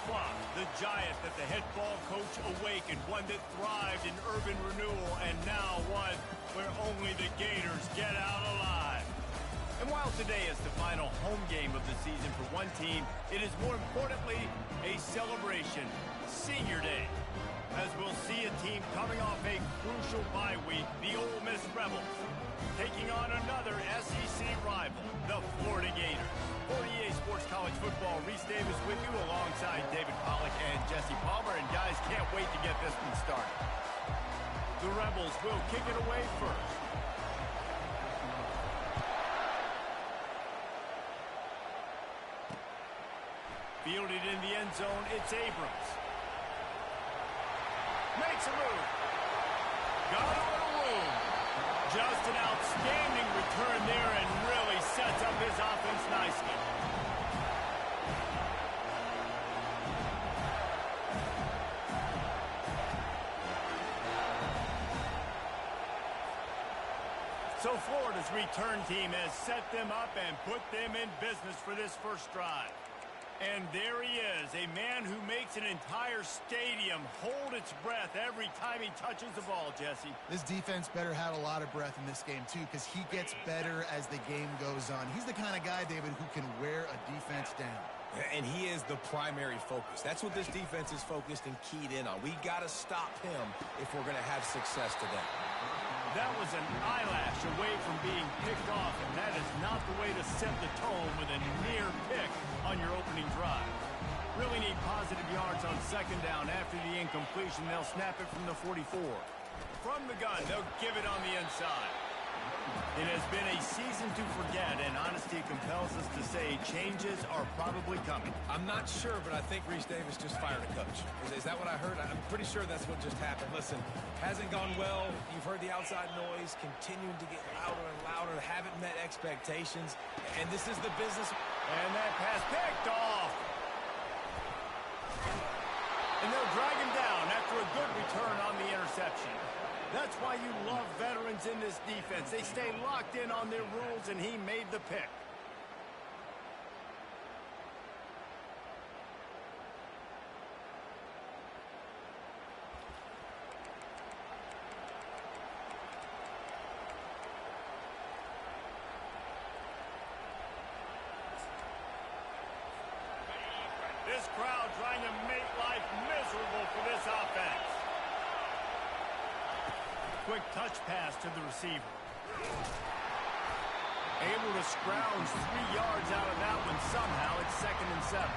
Francois, the giant that the head ball coach awakened, one that thrived in urban renewal, and now one where only the Gators get out alive. And while today is the final home game of the season for one team, it is more importantly a celebration, Senior Day, as we'll see a team coming off a crucial bye week, the Ole Miss Rebels, taking on another SEC rival, the Florida Gators. For EA Sports College Football, Reese Davis with you alongside David Pollack and Jesse Palmer. And guys, can't wait to get this one started. The Rebels will kick it away first. Fielded in the end zone, it's Abrams. Makes a move. Got a little room. Just an outstanding return there and really sets up his offense nicely. So Florida's return team has set them up and put them in business for this first drive. And there he is, a man who makes an entire stadium hold its breath every time he touches the ball, Jesse. This defense better have a lot of breath in this game, too, because he gets better as the game goes on. He's the kind of guy, David, who can wear a defense down. And he is the primary focus. That's what this defense is focused and keyed in on. We got to stop him if we're going to have success today. That was an eyelash away from being picked off, and that is not the way to set the tone with a near pick on your opening drive. Really need positive yards on second down. After the incompletion, they'll snap it from the 44. From the gun, they'll give it on the inside. It has been a season to forget, and honesty compels us to say changes are probably coming. I'm not sure, but I think Reese Davis just fired a coach. Is that what I heard? I'm pretty sure that's what just happened. Listen, hasn't gone well. You've heard the outside noise, continuing to get louder and louder, haven't met expectations, and this is the business. And that pass picked off. And they'll drag him down after a good return on the interception. That's why you love veterans in this defense. They stay locked in on their rules, and he made the pick. This crowd trying to make life miserable for this offense. Quick touch pass to the receiver. Able to scrounge 3 yards out of that one somehow. It's 2nd and 7.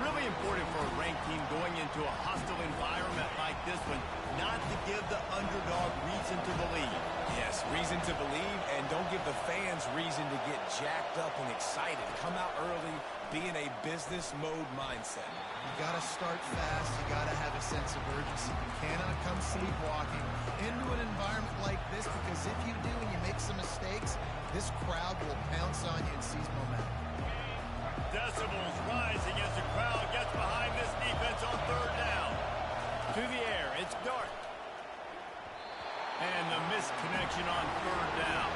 Really important for a ranked team going into a hostile environment like this one, not to give the underdog reason to believe. Yes, reason to believe, and don't give the fans reason to get jacked up and excited. Come out early, be in a business mode mindset. You got to start fast. You got to have a sense of urgency. You cannot come sleepwalking into an environment like this, because if you do and you make some mistakes, this crowd will pounce on you and seize momentum. Decibels rising as the crowd gets behind this defense on 3rd down. To the air, it's Dart. And the missed connection on 3rd down.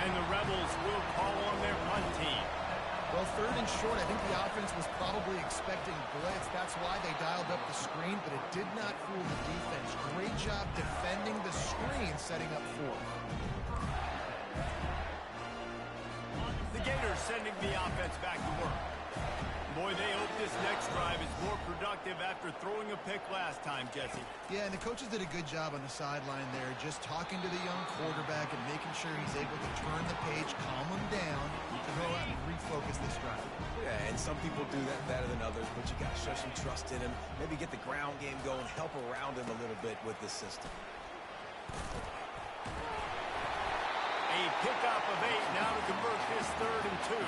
And the Rebels will call on their punt team. Well, 3rd and short, I think the offense was probably expecting blitz. That's why they dialed up the screen, but it did not fool the defense. Great job defending the screen, setting up 4th. The Gators sending the offense back to work. Boy, they hope this next drive is more productive after throwing a pick last time, Jesse. Yeah, and the coaches did a good job on the sideline there, just talking to the young quarterback and making sure he's able to turn the page, calm him down, to go out and refocus this drive. Yeah, and some people do that better than others, but you got to show some trust in him, maybe get the ground game going, help around him a little bit with this system. A pickup of 8 now to convert this 3rd and 2.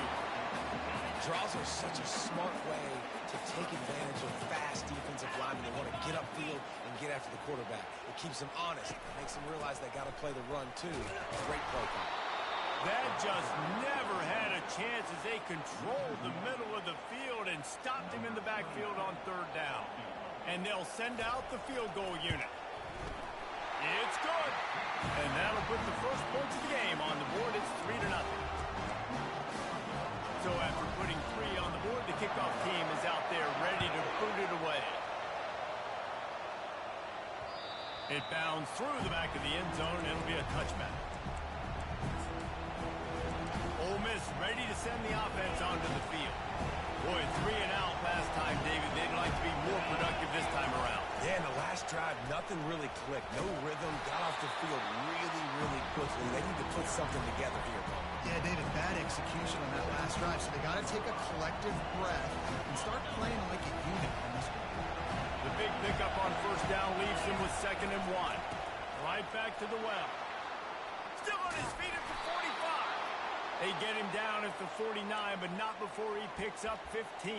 Draws are such a smart way to take advantage of fast defensive linemen. They want to get upfield and get after the quarterback. It keeps them honest. It makes them realize they got to play the run, too. Great play call. That just never had a chance as they controlled the middle of the field and stopped him in the backfield on 3rd down. And they'll send out the field goal unit. It's good. And that'll put the first points of the game on the board. It's 3-0. So after putting 3 on the board, the kickoff team is out there ready to boot it away. It bounds through the back of the end zone, and it'll be a touchback. Ole Miss ready to send the offense onto the field. Boy, 3 and out last time, David. They'd like to be more productive this time around. Yeah, in the last drive, nothing really clicked. No rhythm, got off the field really, really quickly. They need to put something together here, Paul. Yeah, David, bad execution on that last drive, so they got to take a collective breath and start playing like a unit in this one. The big pickup on first down leaves him with 2nd and 1. Right back to the well. Still on his feet at the 45. They get him down at the 49, but not before he picks up 15.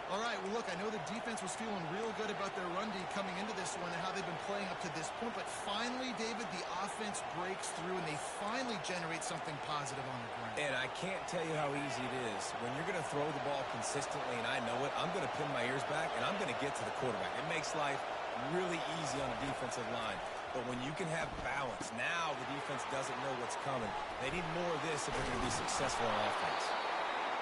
All right, well, look, I know the defense was feeling real good about their run D coming into this one and how they've been playing up to this point, but finally, David, the offense breaks through and they finally generate something positive on the ground. And I can't tell you how easy it is. When you're going to throw the ball consistently, and I know it, I'm going to pin my ears back, and I'm going to get to the quarterback. It makes life really easy on the defensive line. But when you can have balance, now the defense doesn't know what's coming. They need more of this if they're going to be successful on offense.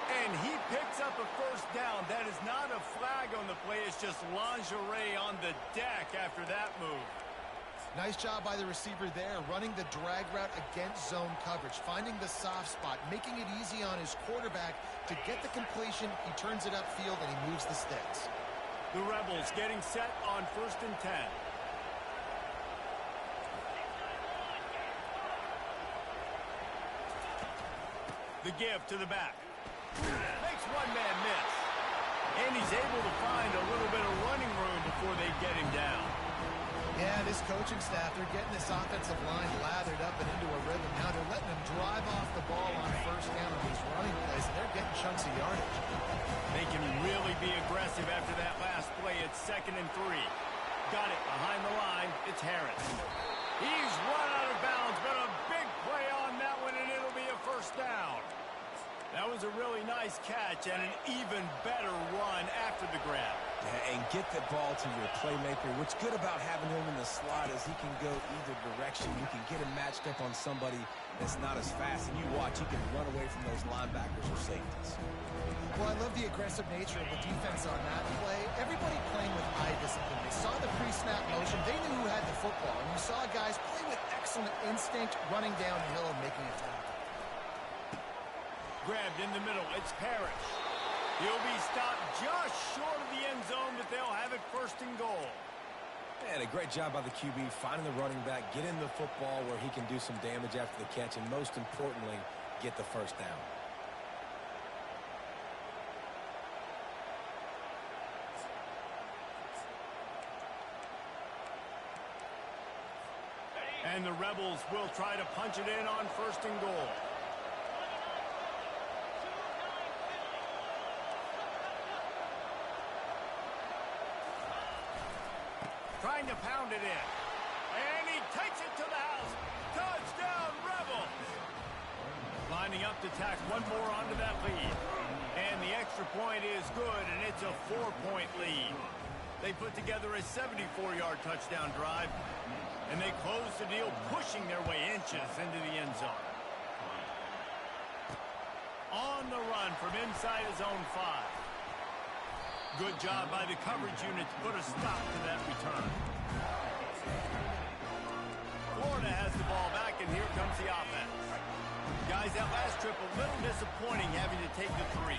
And he picks up a first down. That is not a flag on the play. It's just lingerie on the deck after that move. Nice job by the receiver there, running the drag route against zone coverage, finding the soft spot, making it easy on his quarterback to get the completion. He turns it upfield, and he moves the sticks. The Rebels getting set on 1st and 10. The give to the back. Makes one man miss. And he's able to find a little bit of running room before they get him down. Yeah, this coaching staff, they're getting this offensive line lathered up and into a rhythm. Now they're letting them drive off the ball on first down on these running plays, and they're getting chunks of yardage. They can really be aggressive after that last play. It's 2nd and 3. Got it behind the line. It's Harris. He's run out of bounds, but a big play on that one, and it'll be a first down. That was a really nice catch and an even better run after the grab. Yeah, and get the ball to your playmaker. What's good about having him in the slot is he can go either direction. You can get him matched up on somebody that's not as fast, and you watch, he can run away from those linebackers or safeties. Well, I love the aggressive nature of the defense on that play. Everybody playing with eye discipline. They saw the pre-snap motion. They knew who had the football. And you saw guys play with excellent instinct, running downhill and making a tackle. Grabbed in the middle. It's Parrish. He'll be stopped just short of the end zone, but they'll have it 1st and goal. And a great job by the QB, finding the running back, get in the football where he can do some damage after the catch, and most importantly, get the first down. And the Rebels will try to punch it in on 1st and goal. Trying to pound it in. And he takes it to the house. Touchdown, Rebels! Lining up to tack one more onto that lead. And the extra point is good, and it's a 4-point lead. They put together a 74-yard touchdown drive, and they close the deal, pushing their way inches into the end zone. On the run from inside his own 5. Good job by the coverage unit to put a stop to that return. Florida has the ball back, and here comes the offense. Guys, that last trip a little disappointing having to take the 3.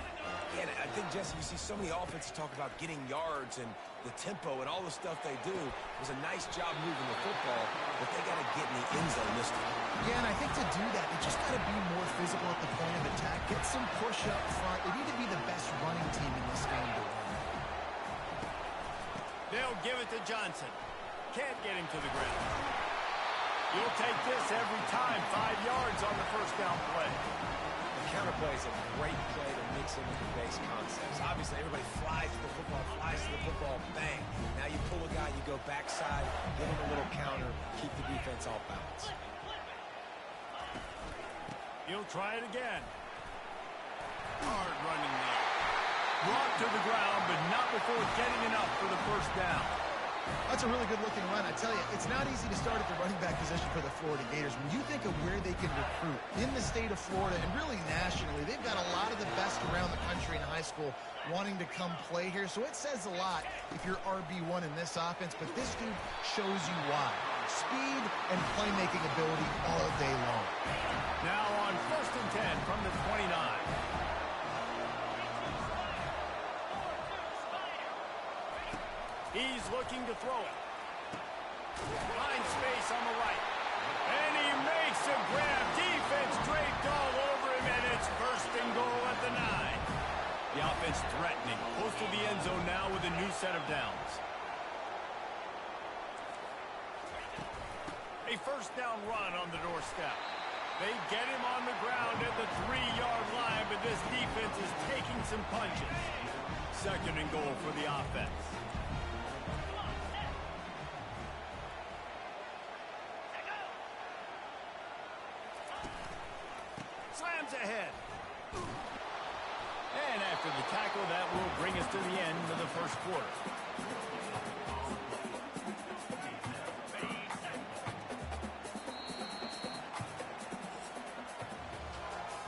And I think, Jesse, you see so many offenses talk about getting yards and the tempo and all the stuff they do. It was a nice job moving the football, but they got to get in the end zone this time. Yeah, and I think to do that, they just got to be more physical at the point of attack. Get some push up front. They need to be the best running team in this game to win. They'll give it to Johnson. Can't get him to the ground. You'll take this every time. 5 yards on the first down play. The counter play is a great play to mix in with the base concepts. Obviously, everybody flies to the football, bang. Now you pull a guy, you go backside, give him a little counter, keep the defense off balance. He'll try it again. Hard running there. Brought to the ground, but not before getting enough for the first down. That's a really good-looking run. I tell you, it's not easy to start at the running back position for the Florida Gators. When you think of where they can recruit in the state of Florida and really nationally, they've got a lot of the best around the country in high school wanting to come play here. So it says a lot if you're RB1 in this offense, but this dude shows you why. Speed and playmaking ability all day long. Now on 1st and 10 from the 29. He's looking to throw it. Finds space on the right. And he makes a grab. Defense draped all over him, and it's 1st and goal at the 9. The offense threatening. Close to the end zone now with a new set of downs. A 1st down run on the doorstep. They get him on the ground at the 3-yard line, but this defense is taking some punches. 2nd and goal for the offense. Slams ahead. And after the tackle, that will bring us to the end of the 1st quarter.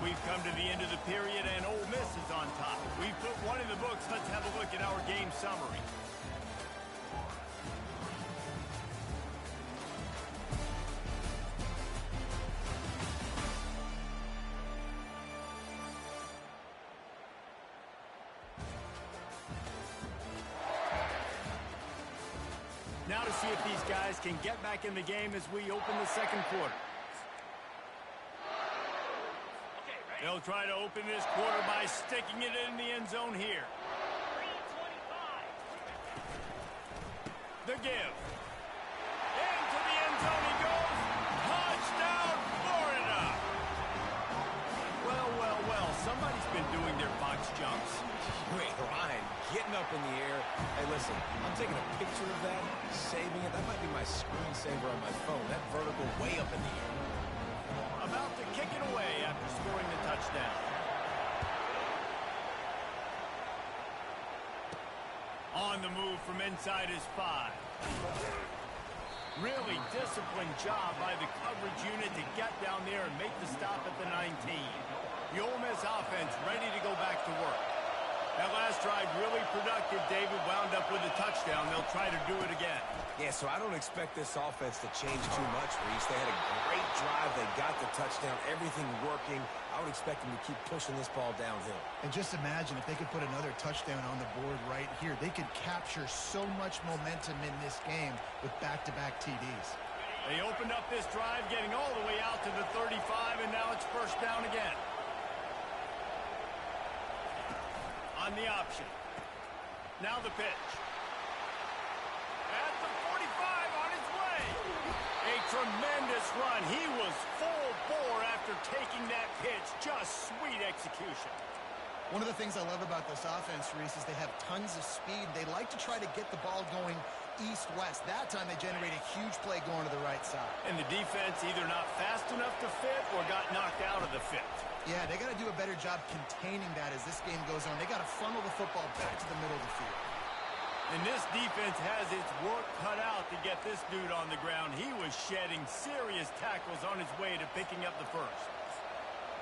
We've come to the end of the period, and Ole Miss is on top. We've put one in the books. Let's have a look at our game summary. Now to see if these guys can get back in the game as we open the 2nd quarter. They'll try to open this quarter by sticking it in the end zone here. The give. Into the end zone he goes. Touchdown, Florida. Well. Somebody's been doing their box jumps. Wait, Ryan, getting up in the air. Hey, listen, I'm taking a picture of that, saving it. That might be my screensaver on my phone. That vertical way up in the air. About to kick it away after scoring the touchdown. On the move from inside his 5. Really disciplined job by the coverage unit to get down there and make the stop at the 19. The Ole Miss offense ready to go back to work. That last drive really productive. David wound up with a touchdown. They'll try to do it again. Yeah, so I don't expect this offense to change too much, Reese. They had a great drive. They got the touchdown. Everything working. I would expect them to keep pushing this ball downhill. And just imagine if they could put another touchdown on the board right here. They could capture so much momentum in this game with back-to-back TDs. They opened up this drive, getting all the way out to the 35, and now it's 1st down again. On the option. Now the pitch. At the 45 on his way. A tremendous run. He was full bore after taking that pitch. Just sweet execution. One of the things I love about this offense, Reese, is they have tons of speed. They like to try to get the ball going east-west. That time they generate a huge play going to the right side. And the defense either not fast enough to fit or got knocked out of the fit. Yeah, they got to do a better job containing that as this game goes on. They got to funnel the football back to the middle of the field. And this defense has its work cut out to get this dude on the ground. He was shedding serious tackles on his way to picking up the 1st.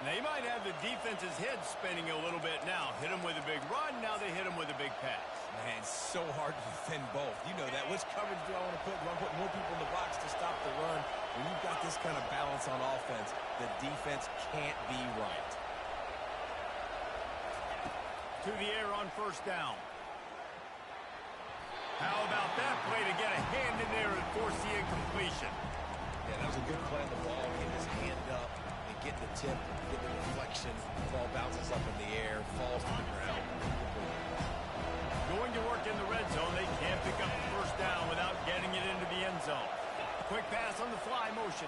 They might have the defense's head spinning a little bit now. Hit him with a big run, now they hit him with a big pass. Man, it's so hard to defend both. You know that. Which coverage do I want to put? Do I put more people in the box to stop the run? When you've got this kind of balance on offense, the defense can't be right. To the air on 1st down. How about that play to get a hand in there and force the incompletion? Yeah, that was a good play on the ball. Getting his hand up and getting the tip, getting the reflection. The ball bounces up in the air, falls to the ground. Going to work in the red zone. They can't pick up the 1st down without getting it into the end zone. Quick pass on the fly motion.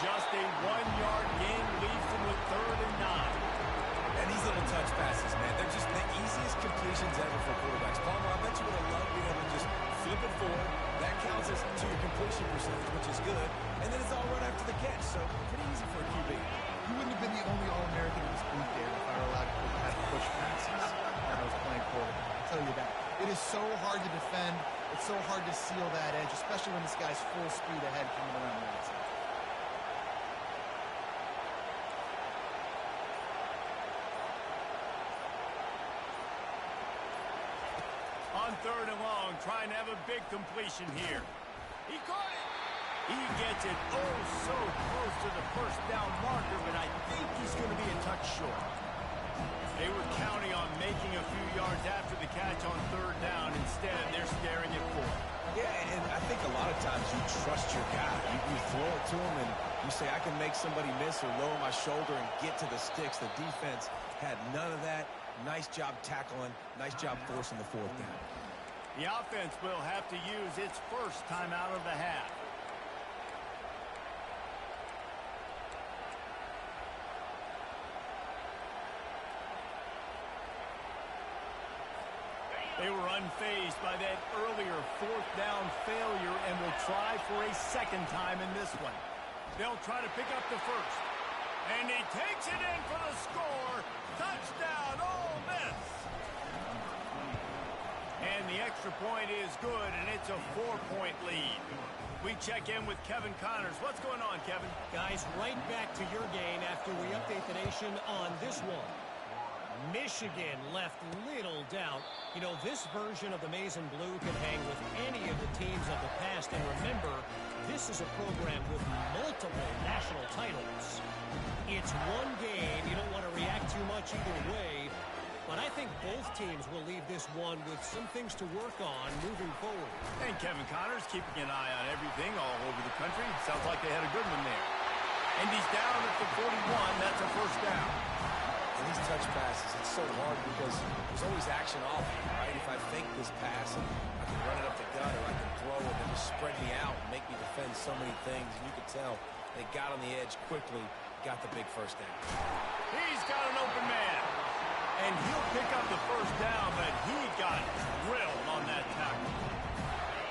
Just a 1-yard gain leaves them with 3rd and 9. And these little touch passes, man, they're just the easiest completions ever for quarterbacks. Palmer, I bet you would have loved being able to just flip it forward. That counts as to your completion percentage, which is good. And then it's all run after the catch, so pretty easy for a QB. You wouldn't have been the only All-American in this group, Dave, if I were allowed to have push passes when I was playing quarterback. I'll tell you that. It is so hard to defend. It's so hard to seal that edge, especially when this guy's full speed ahead coming around the outside. On 3rd and long, trying to have a big completion here. He caught it. He gets it oh so close to the first down marker, but I think he's going to be a touch short. They were counting on making a few yards after the catch on 3rd down. Instead, they're staring at 4. Yeah, and I think a lot of times you trust your guy. You throw it to him and you say, I can make somebody miss or lower my shoulder and get to the sticks. The defense had none of that. Nice job tackling. Nice job forcing the 4th down. The offense will have to use its first time out of the half. They were unfazed by that earlier 4th down failure and will try for a second time in this one. They'll try to pick up the first. And he takes it in for the score. Touchdown, Ole Miss. And the extra point is good, and it's a 4-point lead. We check in with Kevin Connors. What's going on, Kevin? Guys, right back to your game after we update the nation on this one. Michigan left little doubt. You know, this version of the Maize and Blue can hang with any of the teams of the past. And remember, this is a program with multiple national titles. It's one game. You don't want to react too much either way. But I think both teams will leave this one with some things to work on moving forward. And Kevin Connors keeping an eye on everything all over the country. Sounds like they had a good one there. And he's down at the 41. That's a first down. And these touch passes, it's so hard because there's always action off, right? If I fake this pass and I can run it up the gut or I can throw it and just spread me out and make me defend so many things. And you can tell they got on the edge quickly, got the big first down. He's got an open man. And he'll pick up the first down, but he got drilled on that tackle.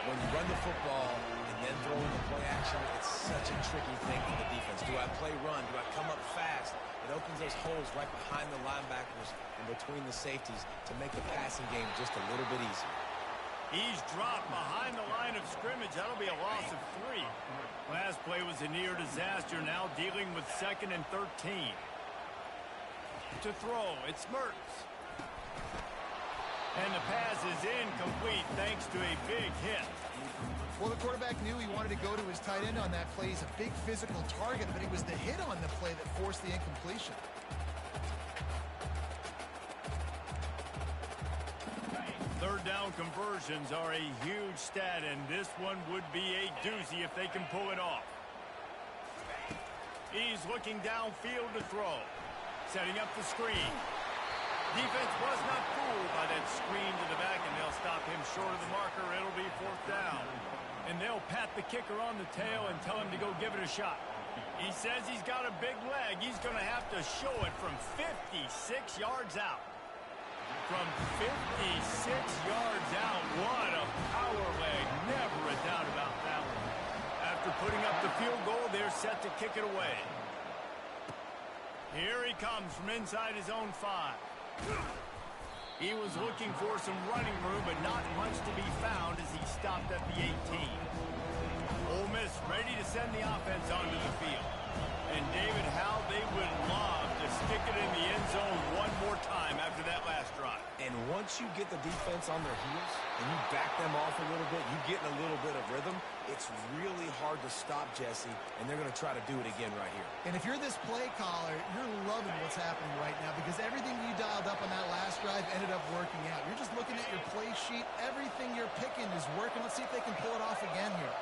When you run the football and then throw in the play action, it's such a tricky thing for the defense. Do I play run? Do I come up fast? It opens those holes right behind the linebackers and between the safeties to make the passing game just a little bit easier. He's dropped behind the line of scrimmage. That'll be a loss of 3. Last play was a near disaster. Now dealing with 2nd and 13. To throw, it's Mertz. And the pass is incomplete thanks to a big hit. Well, the quarterback knew he wanted to go to his tight end on that play. He's a big physical target, but it was the hit on the play that forced the incompletion. Third down conversions are a huge stat, and this one would be a doozy if they can pull it off. He's looking downfield to throw. Setting up the screen. Defense was not fooled by that screen to the back, and they'll stop him short of the marker. It'll be 4th down. And they'll pat the kicker on the tail and tell him to go give it a shot. He says he's got a big leg. He's going to have to show it from 56 yards out. From 56 yards out, what a power leg. Never a doubt about that one. After putting up the field goal, they're set to kick it away. Here he comes from inside his own 5. He was looking for some running room, but not much to be found as he stopped at the 18. Ole Miss ready to send the offense onto the field. And David, how they would love to stick it in the end zone one more time after that last drive. And once you get the defense on their heels and you back them off a little bit, you get in a little bit of rhythm, it's really hard to stop Jesse, and they're going to try to do it again right here. And if you're this play caller, you're loving what's happening right now because everything you dialed up on that last drive ended up working out. You're just looking at your play sheet. Everything you're picking is working. Let's see if they can pull it off again here.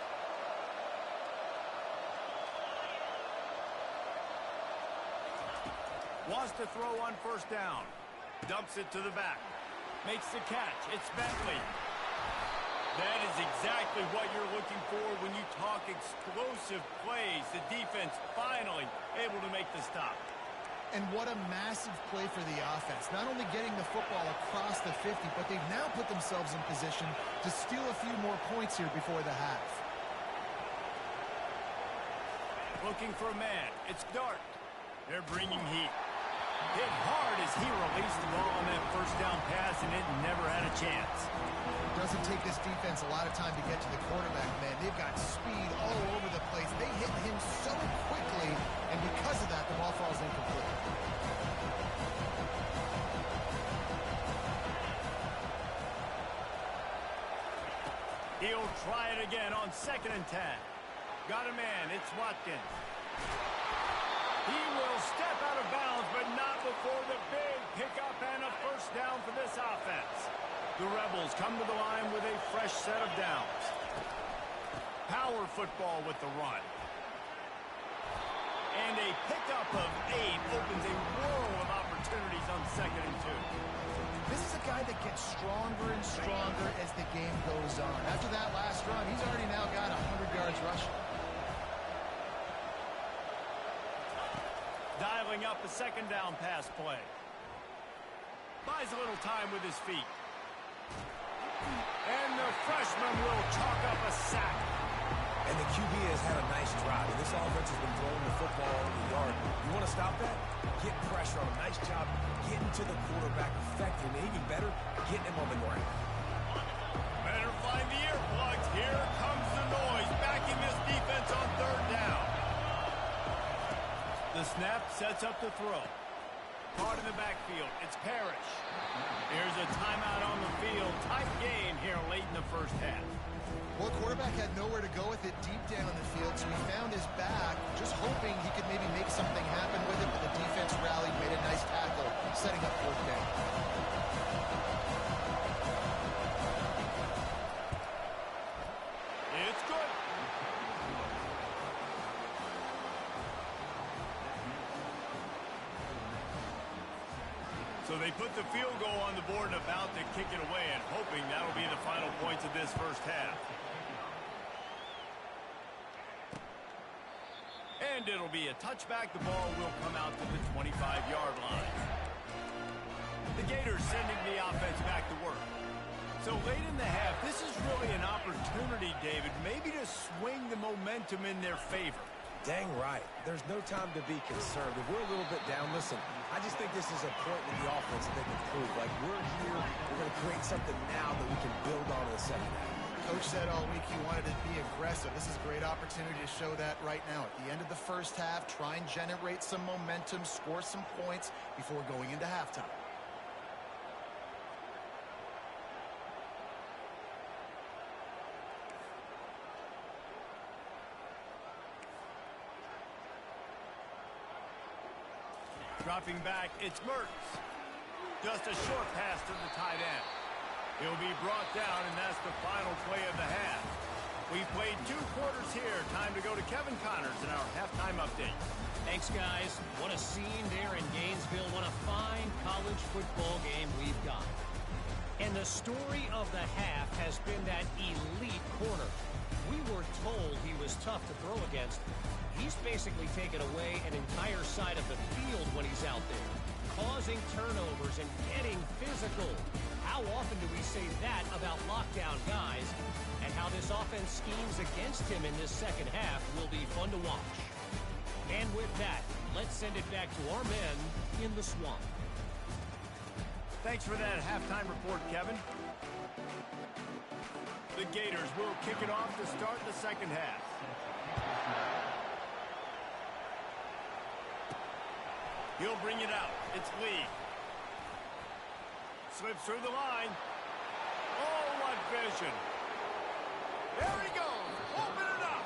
Wants to throw on 1st down. Dumps it to the back. Makes the catch. It's Bentley. That is exactly what you're looking for when you talk explosive plays. The defense finally able to make the stop. And what a massive play for the offense. Not only getting the football across the 50, but they've now put themselves in position to steal a few more points here before the half. Looking for a man. It's Dart. They're bringing heat. Hit hard as he released the ball on that first down pass, and it never had a chance. Doesn't take this defense a lot of time to get to the quarterback, man. They've got speed all over the place. They hit him so quickly, and because of that, the ball falls incomplete. He'll try it again on 2nd and 10. Got a man. It's Watkins. He will step out of bounds, but not before the big pickup and a first down for this offense. The Rebels come to the line with a fresh set of downs. Power football with the run. And a pickup of 8 opens a world of opportunities on 2nd and 2. This is a guy that gets stronger and stronger as the game goes on. After that last run, he's already now got 100 yards rushing. Dialing up a 2nd down pass play. Buys a little time with his feet. And the freshman will chalk up a sack. And the QB has had a nice drive. And this offense has been throwing the football over the yard. You want to stop that? Get pressure on him. Nice job getting to the quarterback effectively. And even better, getting him on the ground. Better find the earplugs. Here comes the noise, backing this defense on 3rd down. The snap sets up the throw. Caught in the backfield. It's Parrish. Here's a timeout on the field. Tight game here late in the first half. Well, quarterback had nowhere to go with it deep down the field, so he found his back, just hoping he could maybe make something happen with it, but the defense rallied, made a nice tackle, setting up 4th down. It's good. So they put the field goal on the board and about to kick it away, and hoping that'll be the final points of this first half. And it'll be a touchback. The ball will come out to the 25-yard line. The Gators sending the offense back to work. So late in the half, this is really an opportunity, David, maybe to swing the momentum in their favor. Dang right. There's no time to be concerned. If we're a little bit down, listen, I just think this is a point in the offense that they can prove. Like, we're here, we're going to create something now that we can build on in the second half. Coach said all week he wanted to be aggressive. This is a great opportunity to show that right now. At the end of the first half, try and generate some momentum, score some points before going into halftime. Dropping back, it's Mertz. Just a short pass to the tight end. He'll be brought down, and that's the final play of the half. We played 2 quarters here. Time to go to Kevin Connors in our halftime update. Thanks, guys. What a scene there in Gainesville. What a fine college football game we've got. And the story of the half has been that elite corner. We were told he was tough to throw against. He's basically taken away an entire side of the field when he's out there, causing turnovers and getting physical. How often do we say that about lockdown guys? And how this offense schemes against him in this second half will be fun to watch. And with that, let's send it back to our men in the swamp. Thanks for that halftime report, Kevin. The Gators will kick it off to start the second half. He'll bring it out. It's Lee. Slips through the line. Oh, what vision. There he goes. Open it up.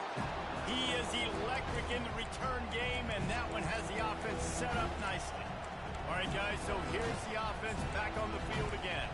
He is electric in the return game, and that one has the offense set up nicely. All right, guys, so here's the offense back on the field again.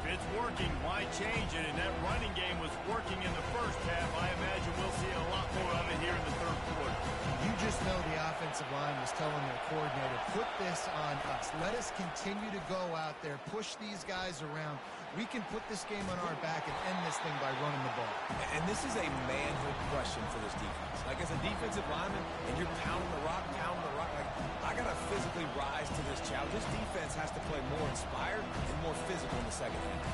If it's working, why change it? And that running game was working in the first half. I imagine we'll see a lot more of it here in the third quarter. You just know the offensive line was telling their coordinator, put this on us. Let us continue to go out there, push these guys around. We can put this game on our back and end this thing by running the ball. And this is a manhood question for this defense. Like, as a defensive lineman, and you're pounding the rock, like, I got to physically rise to this challenge. This defense has to play more inspired and more physical in the second half.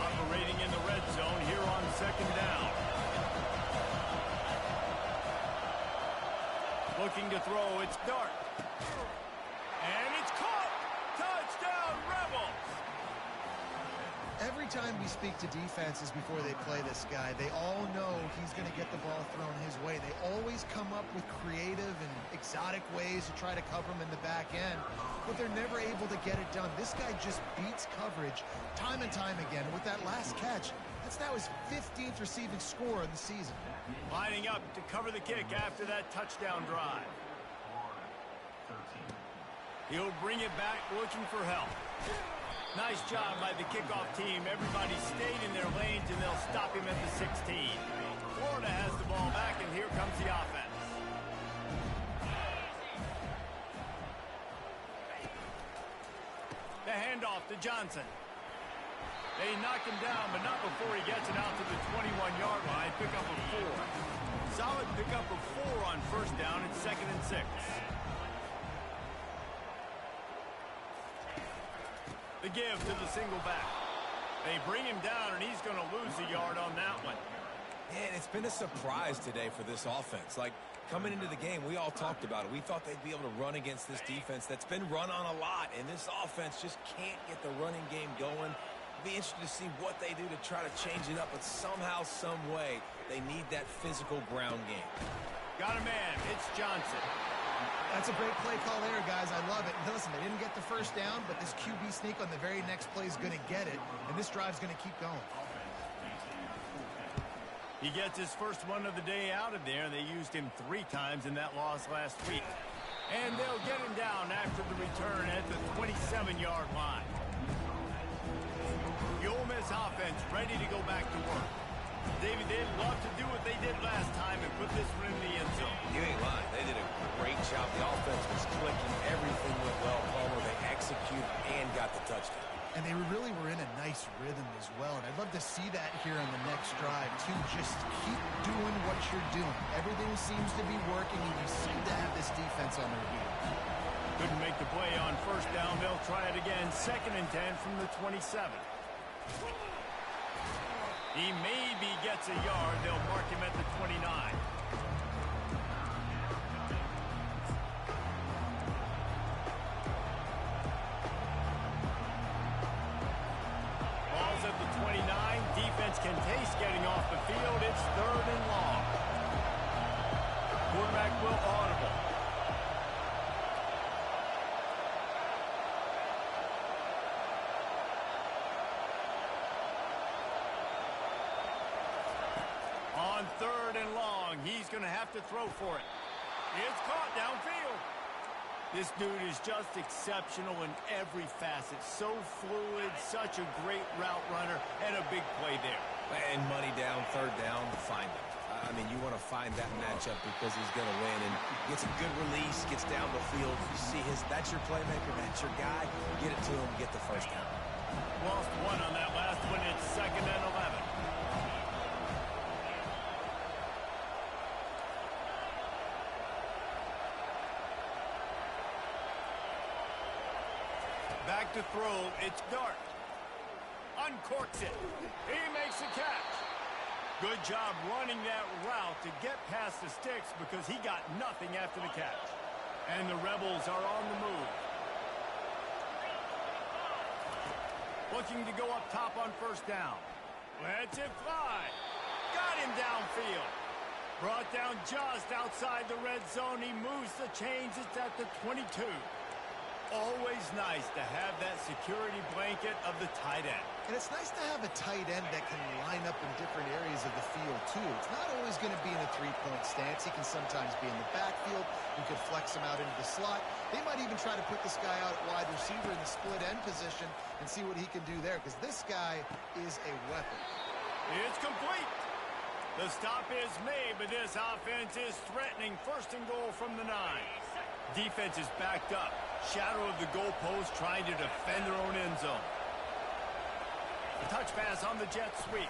Operating in the red zone here on second down. Looking to throw. It's Dart. And it's caught. Touchdown, Rebels. Every time we speak to defenses before they play this guy, they all know he's going to get the ball thrown his way. They always come up with creative and exotic ways to try to cover him in the back end, but they're never able to get it done. This guy just beats coverage time and time again. With that last catch, that's now his 15th receiving score of the season. Lining up to cover the kick after that touchdown drive. He'll bring it back looking for help. Nice job by the kickoff team. Everybody stayed in their lanes, and they'll stop him at the 16. Florida has the ball back, and here comes the offense. The handoff to Johnson. They knock him down, but not before he gets it out to the 21-yard line. Pick up a 4. Solid pickup of 4 on first down. It's 2nd and 6. The give to the single back. They bring him down, and he's going to lose a yard on that one. Yeah, and it's been a surprise today for this offense. Like, coming into the game, we all talked about it. We thought they'd be able to run against this defense that's been run on a lot, and this offense just can't get the running game going. It'll be interesting to see what they do to try to change it up, but somehow, some way, they need that physical ground game. Got a man. It's Johnson. That's a great play call there, guys. I love it. Listen, they didn't get the first down, but this QB sneak on the very next play is going to get it, and this drive's going to keep going. He gets his first one of the day out of there. They used him 3 times in that loss last week. And they'll get him down after the return at the 27-yard line. The Ole Miss offense ready to go back to work. David, they'd love to do what they did last time and put this one in the end zone. You ain't lying. They did a great job. The offense was clicking. Everything went well. Palmer, they executed and got the touchdown. And they really were in a nice rhythm as well. And I'd love to see that here on the next drive, too. Just keep doing what you're doing. Everything seems to be working, and you seem to have this defense on their heels. Couldn't make the play on first down. They'll try it again. 2nd and 10 from the 27. He maybe gets a yard. They'll mark him at the 29. Ball's at the 29. Defense can taste getting off the field. It's 3rd and long. Quarterback will audible. On 3rd and long, he's going to have to throw for it. It's caught downfield. This dude is just exceptional in every facet. So fluid, such a great route runner, and a big play there. And money down, 3rd down, find him. I mean, you want to find that matchup because he's going to win and gets a good release, gets down the field. You see that's your playmaker, that's your guy. Get it to him, get the first down. Lost 1 on that last one. It's 2nd and 11. Back to throw. It's Dart. Uncorks it. He makes the catch. Good job running that route to get past the sticks because he got nothing after the catch. And the Rebels are on the move. Looking to go up top on first down. Lets it fly. Got him downfield. Brought down just outside the red zone. He moves the chains. It's at the 22. Always nice to have that security blanket of the tight end. And it's nice to have a tight end that can line up in different areas of the field, too. It's not always going to be in a three-point stance. He can sometimes be in the backfield. You could flex him out into the slot. They might even try to put this guy out at wide receiver in the split end position and see what he can do there, because this guy is a weapon. It's complete. The stop is made, but this offense is threatening. 1st and goal from the 9. Defense is backed up. Shadow of the goalpost trying to defend their own end zone. A touch pass on the jet sweep.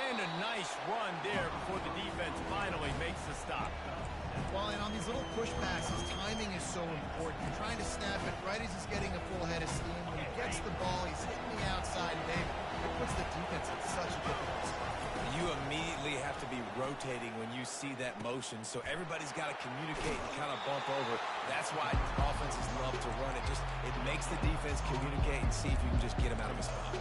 And a nice run there before the defense finally makes the stop. Well, and on these little push passes, timing is so important. You're trying to snap it right as he's getting a full head of steam. When he gets the ball, he's hitting the outside, and it puts the defense in such a difficult spot. You immediately have to to be rotating when you see that motion, so everybody's got to communicate and kind of bump over. That's why offenses love to run it. It makes the defense communicate and see if you can just get him out of his spot.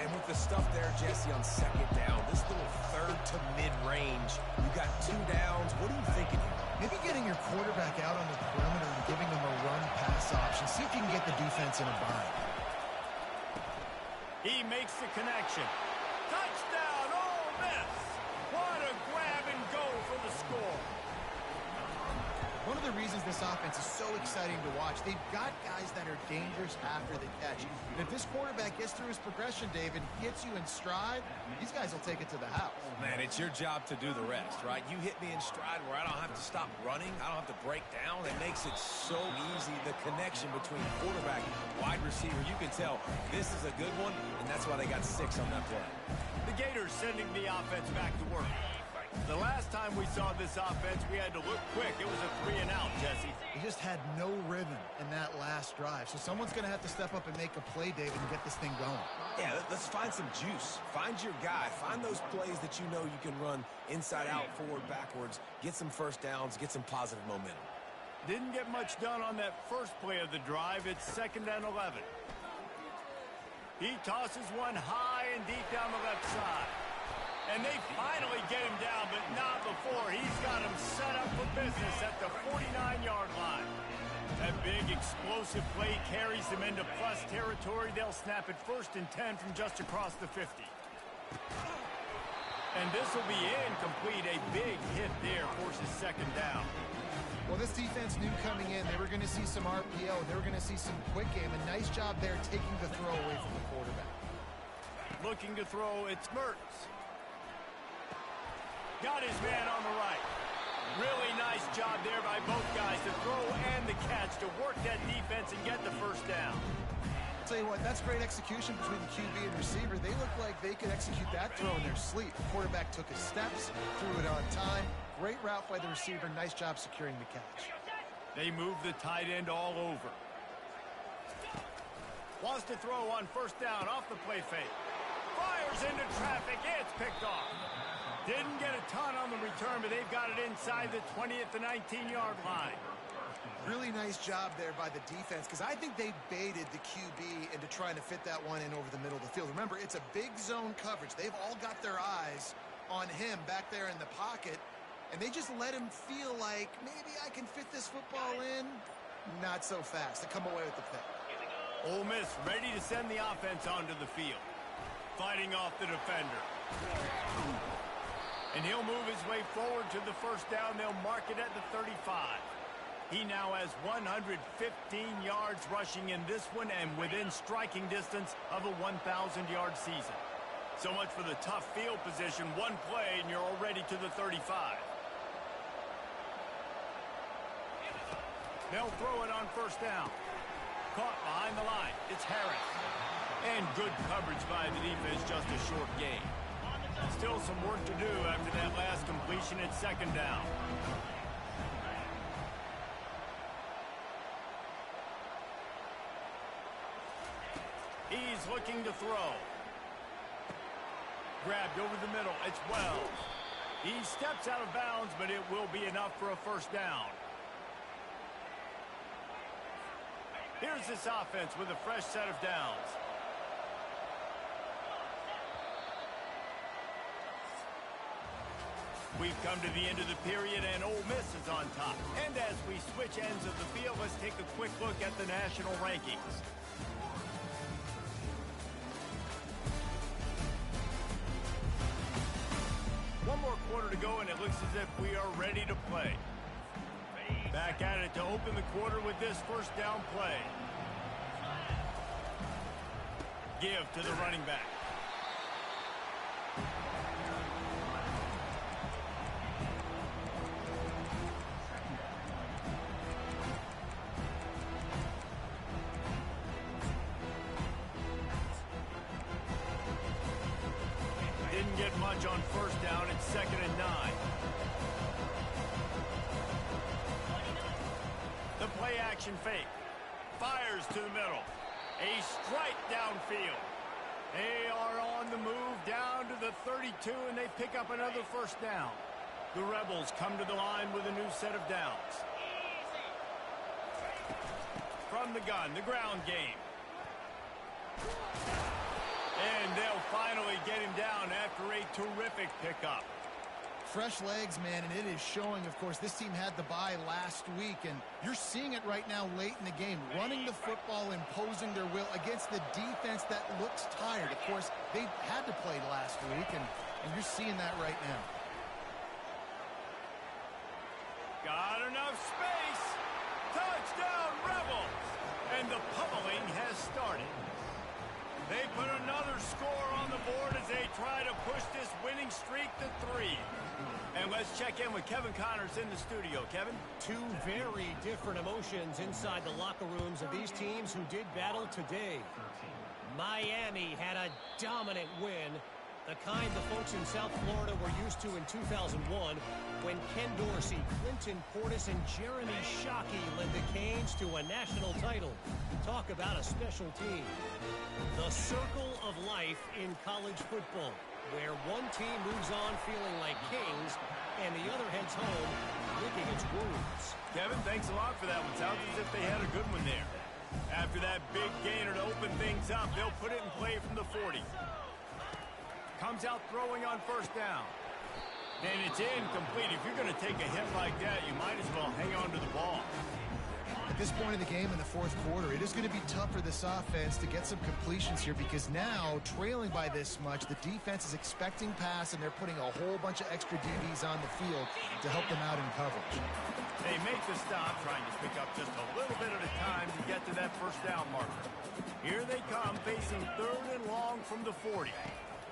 And with the stuff there, Jesse, on second down, this little third to mid-range, you got 2 downs. What are you thinking here? Maybe getting your quarterback out on the perimeter and giving them a run-pass option. See if you can get the defense in a bind. He makes the connection. Touchdown, Ole Miss! What a grab and go for the score. One of the reasons this offense is so exciting to watch, they've got guys that are dangerous after the catch. And if this quarterback gets through his progression, David, gets you in stride, these guys will take it to the house. Man, it's your job to do the rest, right? You hit me in stride where I don't have to stop running. I don't have to break down. It makes it so easy. The connection between quarterback and wide receiver, you can tell this is a good one, and that's why they got 6 on that play. The Gators sending the offense back to work. The last time we saw this offense, we had to look quick. It was a 3-and-out, Jesse. They just had no rhythm in that last drive. So someone's going to have to step up and make a play, David, and get this thing going. Yeah, let's find some juice. Find your guy. Find those plays that you know you can run inside out, forward, backwards. Get some first downs. Get some positive momentum. Didn't get much done on that first play of the drive. It's 2nd and 11. He tosses one high and deep down the left side. And they finally get him down, but not before. He's got him set up for business at the 49-yard line. That big explosive play carries them into plus territory. They'll snap it 1st and 10 from just across the 50. And this will be incomplete. A big hit there forces 2nd down. Well, this defense knew coming in they were going to see some RPO. They were going to see some quick game. A nice job there taking the throw away from the quarterback. Looking to throw, it's Mertz. Got his man on the right. Really nice job there by both guys to throw and the catch to work that defense and get the 1st down. I'll tell you what, that's great execution between the QB and receiver. They look like they could execute that throw in their sleep. The quarterback took his steps, threw it on time. Great route by the receiver. Nice job securing the catch. They move the tight end all over. Wants to throw on 1st down off the play fake. Fires into traffic. It's picked off. Didn't get a ton on the return, but they've got it inside the 20 at the 19-yard line. Really nice job there by the defense, because I think they baited the QB into trying to fit that one in over the middle of the field. Remember, it's a big zone coverage. They've all got their eyes on him back there in the pocket, and they just let him feel like, maybe I can fit this football in. Not so fast. They come away with the pick. Ole Miss ready to send the offense onto the field. Fighting off the defender. And he'll move his way forward to the 1st down. They'll mark it at the 35. He now has 115 yards rushing in this one and within striking distance of a 1,000-yard season. So much for the tough field position. One play and you're already to the 35. They'll throw it on 1st down. Caught behind the line. It's Harris. And good coverage by the defense, just a short gain. Still some work to do after that last completion at 2nd down. He's looking to throw. Grabbed over the middle. It's Wells. He steps out of bounds, but it will be enough for a 1st down. Here's this offense with a fresh set of downs. We've come to the end of the period, and Ole Miss is on top. And as we switch ends of the field, let's take a quick look at the national rankings. One more quarter to go, and it looks as if we are ready to play. Back at it to open the quarter with this 1st down play. Give to the running back. Didn't get much on 1st down. It's 2nd and 9. The play action fake. Fires to the middle. A strike downfield. They are on the move down to the 32, and they pick up another first down. The Rebels come to the line with a new set of downs. From the gun, the ground game. And they'll finally get him down after a terrific pickup. Fresh legs, man, and it is showing. Of course, this team had the bye last week, and you're seeing it right now late in the game. Running the football, imposing their will against the defense that looks tired. Of course, they had to play last week, and you're seeing that right now. Got enough space. Touchdown, Rebels. And the pummeling has started. They put another score on the board as they try to push this winning streak to 3. And let's check in with Kevin Connors in the studio. Kevin? Two very different emotions inside the locker rooms of these teams who did battle today. Miami had a dominant win, the kind the folks in South Florida were used to in 2001 when Ken Dorsey, Clinton Portis, and Jeremy Shockey led the Canes to a national title. Talk about a special team. The circle of life in college football, where one team moves on feeling like kings and the other heads home licking its wounds. Kevin, thanks a lot for that one. Sounds as if they had a good one there. After that big gainer to open things up, they'll put it in play from the 40. Comes out throwing on first down. And it's incomplete. If you're going to take a hit like that, you might as well hang on to the ball. At this point in the game in the fourth quarter, it is going to be tough for this offense to get some completions here because now, trailing by this much, the defense is expecting pass, and they're putting a whole bunch of extra DBs on the field to help them out in coverage. They make the stop, trying to pick up just a little bit at a time to get to that first down marker. Here they come, facing third and long from the 40.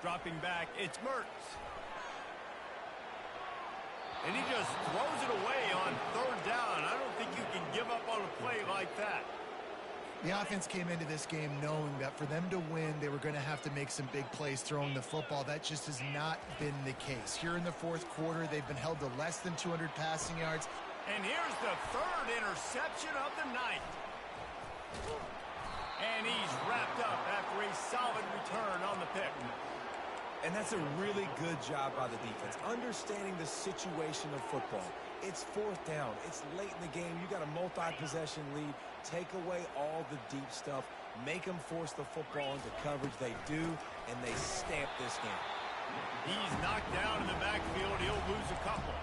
Dropping back, it's Mertz. And he just throws it away on third down. I don't think you can give up on a play like that. The offense came into this game knowing that for them to win, they were going to have to make some big plays throwing the football. That just has not been the case. Here in the fourth quarter, they've been held to less than 200 passing yards. And here's the third interception of the night. And he's wrapped up after a solid return on the pick. And that's a really good job by the defense, understanding the situation of football. It's fourth down. It's late in the game. You got a multi-possession lead. Take away all the deep stuff. Make them force the football into coverage. They do, and they stamp this game. He's knocked down in the backfield. He'll lose a couple.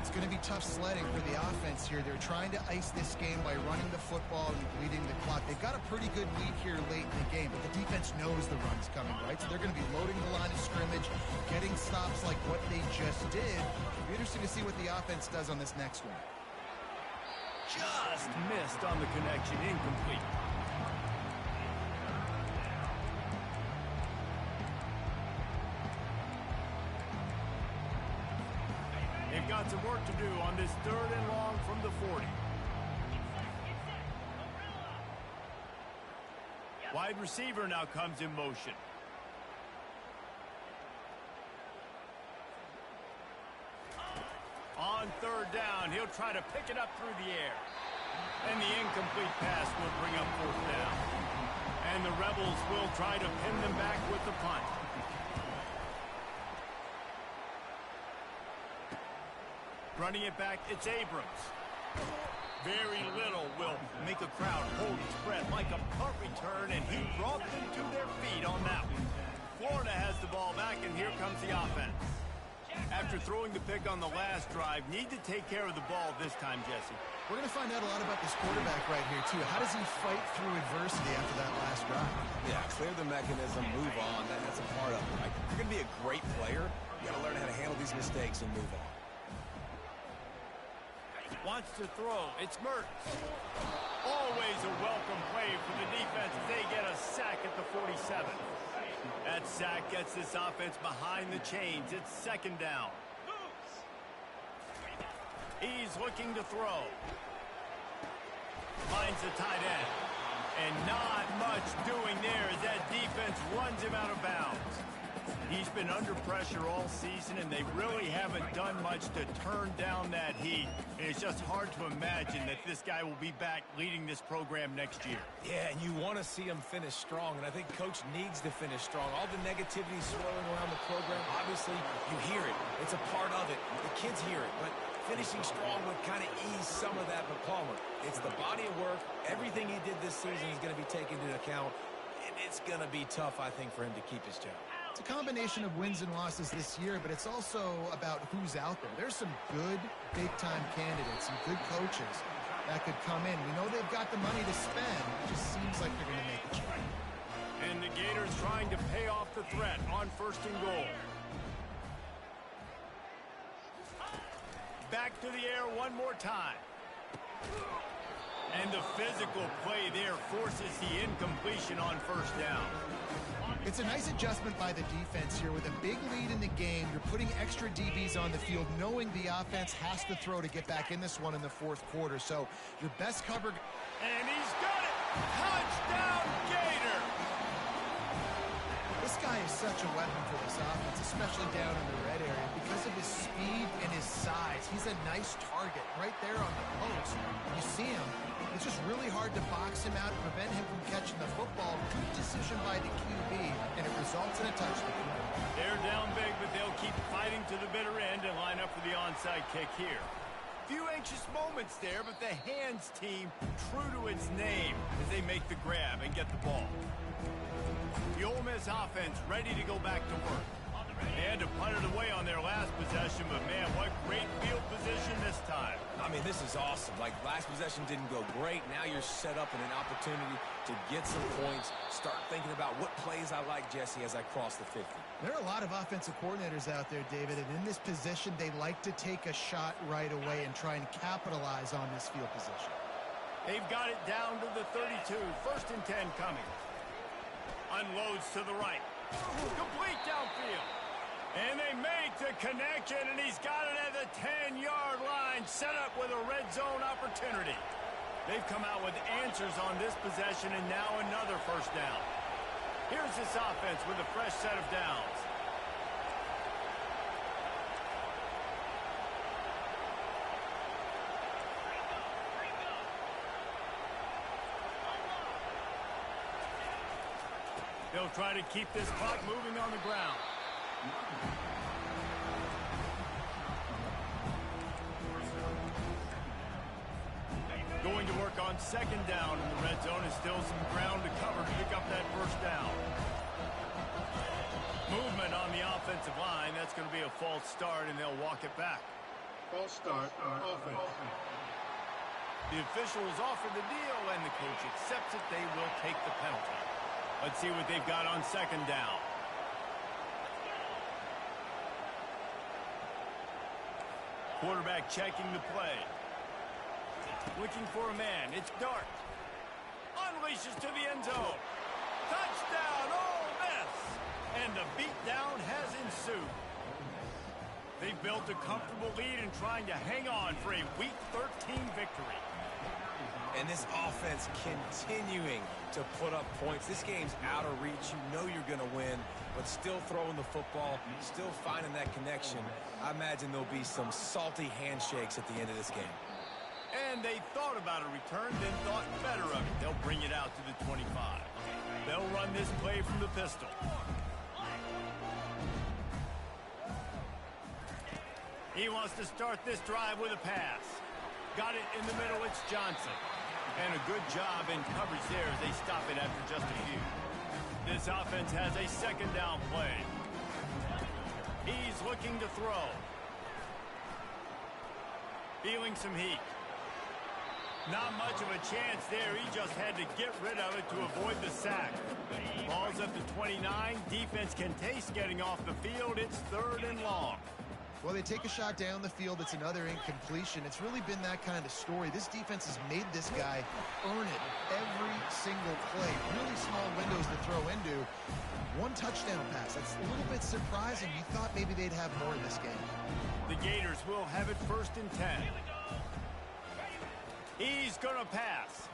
It's going to be tough sledding for the offense here. They're trying to ice this game by running the football and bleeding the clock. They've got a pretty good lead here late in the game, but the defense knows the run's coming, right? So they're going to be loading the line of scrimmage, getting stops like what they just did. It'll be interesting to see what the offense does on this next one. Just missed on the connection, incomplete. They've got some work to do on this third and long from the 40. Wide receiver now comes in motion. On third down, he'll try to pick it up through the air. And the incomplete pass will bring up fourth down. And the Rebels will try to pin them back with the punt. Running it back, it's Abrams. Very little will make a crowd hold its breath like a punt return, and he brought them to their feet on that one. Florida has the ball back, and here comes the offense. After throwing the pick on the last drive, need to take care of the ball this time, Jesse. We're going to find out a lot about this quarterback right here, too. How does he fight through adversity after that last drive? Yeah, clear the mechanism, move on. That's a part of it, right? If you're going to be a great player, you got to learn how to handle these mistakes and move on. Wants to throw. It's Mertz. Always a welcome play for the defense as they get a sack at the 47. That sack gets this offense behind the chains. It's second down. He's looking to throw. Finds the tight end. And not much doing there as that defense runs him out of bounds. He's been under pressure all season, and they really haven't done much to turn down that heat. And it's just hard to imagine that this guy will be back leading this program next year. Yeah, and you want to see him finish strong, and I think Coach needs to finish strong. All the negativity swirling around the program, obviously, you hear it. It's a part of it. The kids hear it, but finishing strong would kind of ease some of that for Palmer. It's the body of work. Everything he did this season is going to be taken into account, and it's going to be tough, I think, for him to keep his job. It's a combination of wins and losses this year, but it's also about who's out there. There's some good big-time candidates, some good coaches that could come in. We know they've got the money to spend. It just seems like they're going to make a change. And the Gators trying to pay off the threat on 1st and goal. Back to the air one more time. And the physical play there forces the incompletion on 1st down. It's a nice adjustment by the defense here. With a big lead in the game, you're putting extra DBs on the field, knowing the offense has to throw to get back in this one in the 4th quarter. So your best cover. And he's got it! Touchdown, Gator! This guy is such a weapon for this offense, especially down in the red area. Because of his speed and his size, he's a nice target right there on the post. You see him. It's just really hard to box him out and prevent him from catching the football. Good decision by the QB, and it results in a touchdown. They're down big, but they'll keep fighting to the bitter end and line up for the onside kick here. Few anxious moments there, but the hands team true to its name as they make the grab and get the ball. The Ole Miss offense ready to go back to work. They had to punt it away on their last possession, but man, what great field position this time. I mean, this is awesome. Like, last possession didn't go great. Now you're set up in an opportunity to get some points. Start thinking about what plays I like, Jesse, as I cross the 50. There are a lot of offensive coordinators out there, David, and in this position, they like to take a shot right away and try and capitalize on this field position. They've got it down to the 32. 1st and 10 coming. Unloads to the right. Complete downfield. And they make the connection, and he's got it at the 10-yard line, set up with a red zone opportunity. They've come out with answers on this possession, and now another 1st down. Here's this offense with a fresh set of downs. They'll try to keep this clock moving on the ground. Going to work on 2nd down in the red zone, is still some ground to cover to pick up that 1st down. Movement on the offensive line. That's going to be a false start, and they'll walk it back. False start on offense. The officials offer the deal, and the coach accepts it. They will take the penalty. Let's see what they've got on 2nd down. Quarterback checking the play. Looking for a man. It's Dart. Unleashes to the end zone. Touchdown, Ole Miss! And the beatdown has ensued. They've built a comfortable lead and trying to hang on for a Week 13 victory. And this offense continuing to put up points. This game's out of reach. You know you're going to win, but still throwing the football, still finding that connection. I imagine there'll be some salty handshakes at the end of this game. And they thought about a return, then thought better of it. They'll bring it out to the 25. They'll run this play from the pistol. He wants to start this drive with a pass. Got it in the middle, it's Johnson. And a good job in coverage there as they stop it after just a few. This offense has a 2nd down play. He's looking to throw. Feeling some heat. Not much of a chance there. He just had to get rid of it to avoid the sack. Ball's up to 29. Defense can taste getting off the field. It's 3rd and long. Well, they take a shot down the field. It's another incompletion. It's really been that kind of story. This defense has made this guy earn it every single play. Really small windows to throw into. 1 touchdown pass. That's a little bit surprising. You thought maybe they'd have more in this game. The Gators will have it 1st and 10. He's going to pass.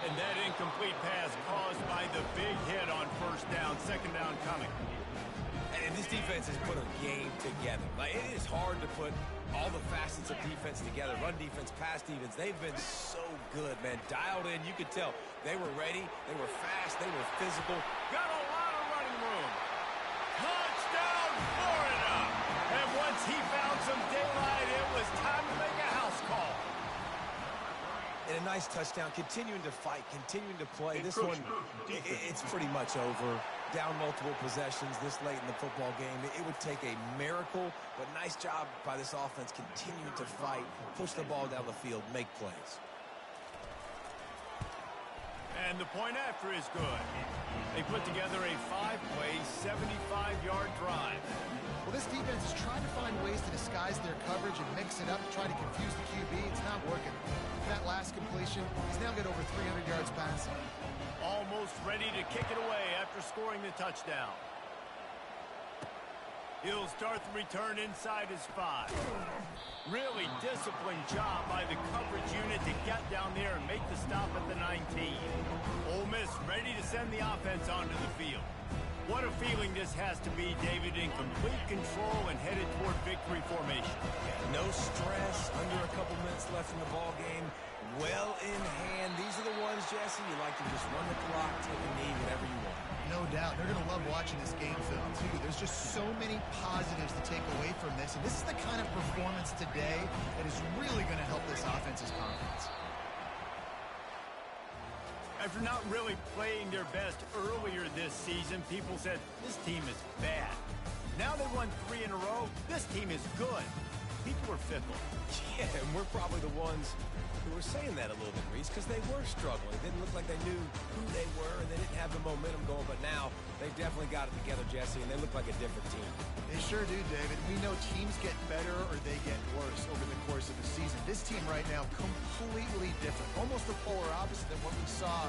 And that incomplete pass caused by the big hit on first down, second down coming. And this defense has put a game together. Like, it is hard to put all the facets of defense together. Run defense, pass defense. They've been so good, man. Dialed in. You could tell they were ready. They were fast. They were physical. Got a lot of running room. Touchdown, Florida. And once he found some daylight, it was time to make a house call. And a nice touchdown, continuing to fight, continuing to play. This one, it's pretty much over. Down multiple possessions this late in the football game. It would take a miracle, but nice job by this offense continuing to fight, push the ball down the field, make plays. And the point after is good. They put together a 5-play, 75-yard drive. Well, this defense is trying to find ways to disguise their coverage and mix it up to try to confuse the QB. It's not working. That last completion, he's now got over 300 yards passing. Almost ready to kick it away after scoring the touchdown. He'll start the return inside his 5. Really disciplined job by the coverage unit to get down there and make the stop at the 19. Ole Miss ready to send the offense onto the field. What a feeling this has to be, David, in complete control and headed toward victory formation. No stress, under a couple minutes left in the ball game. Well in hand. These are the ones, Jesse, you like to just run the clock, take a knee, whatever you want. No doubt. They're going to love watching this game film, too. There's just so many positives to take away from this. And this is the kind of performance today that is really going to help this offense's confidence. After not really playing their best earlier this season, people said, this team is bad. Now they won 3 in a row. This team is good. People are fickle. Yeah, and we're probably the ones who were saying that a little bit, Reese, because they were struggling. It didn't look like they knew who they were, and they didn't have the momentum going. But now they've definitely got it together, Jesse, and they look like a different team. They sure do, David. We know teams get better or they get worse over the course of the season. This team right now, completely different. Almost the polar opposite than what we saw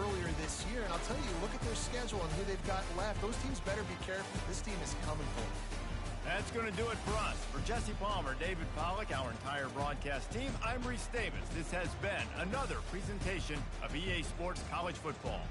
earlier this year. And I'll tell you, look at their schedule and who they've got left. Those teams better be careful. This team is coming for them. That's going to do it for us. For Jesse Palmer, David Pollack, our entire broadcast team, I'm Reese Davis. This has been another presentation of EA Sports College Football.